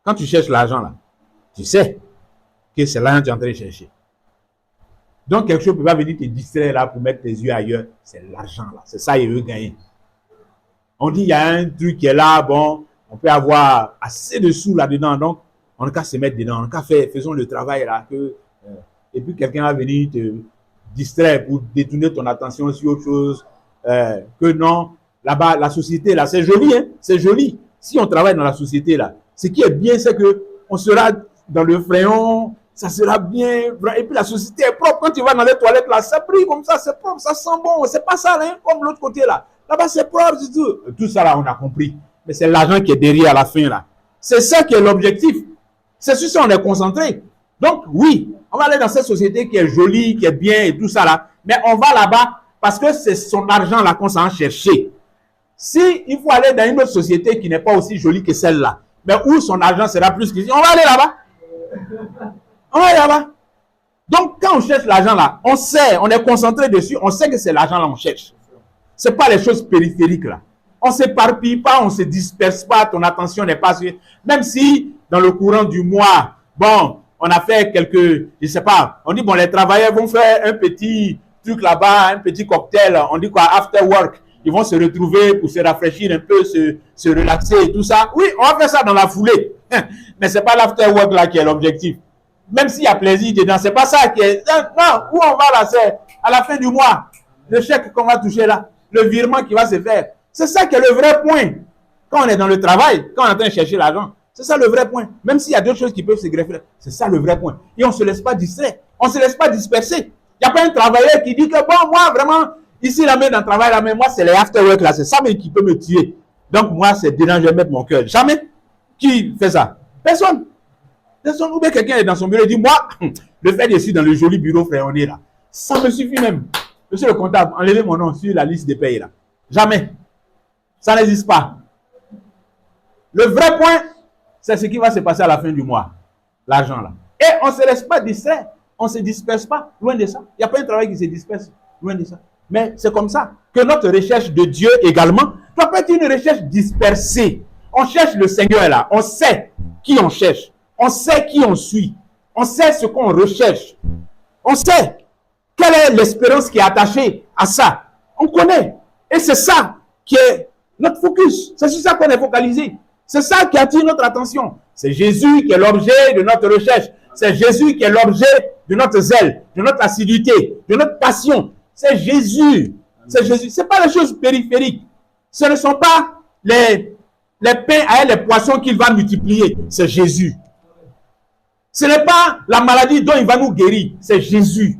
Quand tu cherches l'argent là, tu sais que c'est l'argent que tu es en train de chercher. Donc quelque chose ne peut pas venir te distraire là pour mettre tes yeux ailleurs. C'est l'argent là. C'est ça qu'il veut gagner. On dit il y a un truc qui est là, bon, on peut avoir assez de sous là-dedans, donc on n'a qu'à se mettre dedans, on n'a qu'à faire, faisons le travail là, et puis quelqu'un va venir te distraire pour détourner ton attention sur autre chose, que non, là-bas, la société là, c'est joli, hein, c'est joli. Si on travaille dans la société là, ce qui est bien, c'est que on sera dans le fréon, ça sera bien, et puis la société est propre. Quand tu vas dans les toilettes là, ça brille comme ça, c'est propre, ça sent bon, c'est pas ça, hein, comme l'autre côté là. Là-bas, c'est propre, c'est tout. Tout ça, là, on a compris. Mais c'est l'argent qui est derrière à la fin, là. C'est ça qui est l'objectif. C'est sur ça qu'on est concentré. Donc, oui, on va aller dans cette société qui est jolie, qui est bien et tout ça, là. Mais on va là-bas parce que c'est son argent, là, qu'on s'en chercher. Si il faut aller dans une autre société qui n'est pas aussi jolie que celle-là, mais où son argent sera plus qu'ici, on va aller là-bas. On va aller là-bas. Donc, quand on cherche l'argent, là, on sait, on est concentré dessus, on sait que c'est l'argent, là, on cherche. Ce n'est pas les choses périphériques là. On ne s'éparpille pas, on ne se disperse pas, ton attention n'est pas sur... Même si dans le courant du mois, bon, on a fait quelques, je ne sais pas, on dit bon, les travailleurs vont faire un petit truc là-bas, un petit cocktail, on dit quoi, after work, ils vont se retrouver pour se rafraîchir un peu, se relaxer et tout ça. Oui, on va faire ça dans la foulée, mais ce n'est pas l'after work là qui est l'objectif. Même s'il y a plaisir dedans, ce n'est pas ça qui est... Non, où on va là, c'est à la fin du mois, le chèque qu'on va toucher là, le virement qui va se faire. C'est ça qui est le vrai point. Quand on est dans le travail, quand on est en train de chercher l'argent, c'est ça le vrai point. Même s'il y a d'autres choses qui peuvent se greffer, c'est ça le vrai point. Et on ne se laisse pas distraire. On ne se laisse pas disperser. Il n'y a pas un travailleur qui dit que bon, moi, vraiment, ici, la main dans le travail, là, mais moi, c'est les after-work, là, c'est ça mais qui peut me tuer. Donc, moi, c'est dedans, je vais mettre mon cœur. Jamais. Qui fait ça? Personne. Personne. Ou bien quelqu'un est dans son bureau et dit, moi, le fait d'être dans le joli bureau fréonné, là, ça me suffit même. Monsieur le comptable, enlevez mon nom sur la liste des payes là. Jamais. Ça n'existe pas. Le vrai point, c'est ce qui va se passer à la fin du mois. L'argent là. Et on ne se laisse pas distraire. On ne se disperse pas. Loin de ça. Il n'y a pas un travail qui se disperse. Loin de ça. Mais c'est comme ça que notre recherche de Dieu également doit pas être une recherche dispersée. On cherche le Seigneur là. On sait qui on cherche. On sait qui on suit. On sait ce qu'on recherche. On sait. Quelle est l'espérance qui est attachée à ça? On connaît. Et c'est ça qui est notre focus. C'est sur ça qu'on est focalisé. C'est ça qui attire notre attention. C'est Jésus qui est l'objet de notre recherche. C'est Jésus qui est l'objet de notre zèle, de notre assiduité, de notre passion. C'est Jésus. C'est Jésus. Ce n'est pas les choses périphériques. Ce ne sont pas les pains et les poissons qu'il va multiplier. C'est Jésus. Ce n'est pas la maladie dont il va nous guérir. C'est Jésus.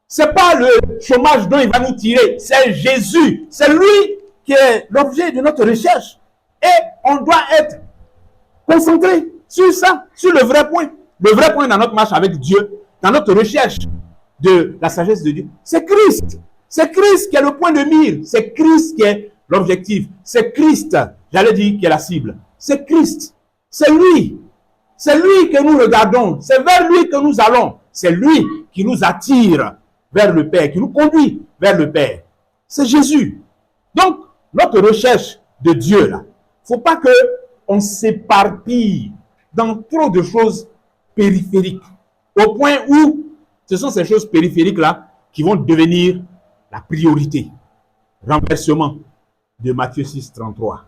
Ce n'est pas le chômage dont il va nous tirer, c'est Jésus. C'est lui qui est l'objet de notre recherche. Et on doit être concentré sur ça, sur le vrai point. Le vrai point dans notre marche avec Dieu, dans notre recherche de la sagesse de Dieu, c'est Christ. C'est Christ qui est le point de mire. C'est Christ qui est l'objectif. C'est Christ, j'allais dire, qui est la cible. C'est Christ. C'est lui. C'est lui que nous regardons. C'est vers lui que nous allons. C'est lui qui nous attire vers le Père, qui nous conduit vers le Père. C'est Jésus. Donc, notre recherche de Dieu, là, il ne faut pas qu'on s'éparpille dans trop de choses périphériques, au point où ce sont ces choses périphériques-là qui vont devenir la priorité. Renversement de Matthieu 6, 33.